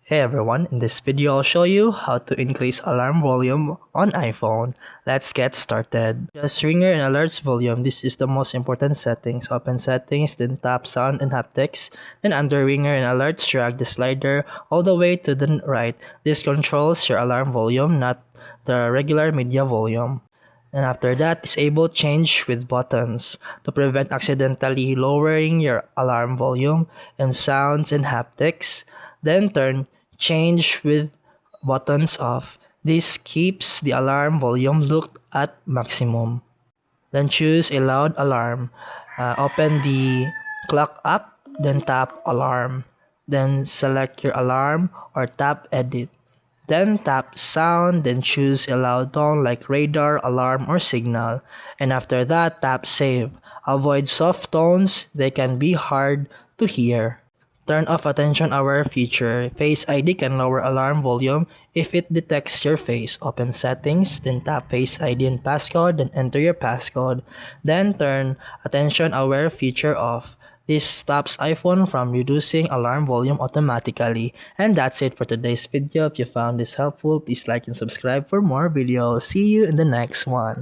Hey everyone, in this video I'll show you how to increase alarm volume on iPhone. Let's get started. Just ringer and alerts volume. This is the most important settings. Open settings, then tap sound and haptics. Then under ringer and alerts, drag the slider all the way to the right. This controls your alarm volume, not the regular media volume. And after that, disable change with buttons to prevent accidentally lowering your alarm volume and sounds and haptics. Then turn change with buttons off. This keeps the alarm volume looked at maximum. Then choose a loud alarm. Open the clock app, then tap alarm. Then select your alarm or tap edit. Then tap sound, then choose a loud tone like radar, alarm, or signal. And after that, tap save. Avoid soft tones, they can be hard to hear. Turn off attention aware feature. Face ID can lower alarm volume if it detects your face. Open settings, then tap Face ID and passcode, then enter your passcode. Then turn attention aware feature off. This stops iPhone from reducing alarm volume automatically. And that's it for today's video. If you found this helpful, please like and subscribe for more videos. See you in the next one.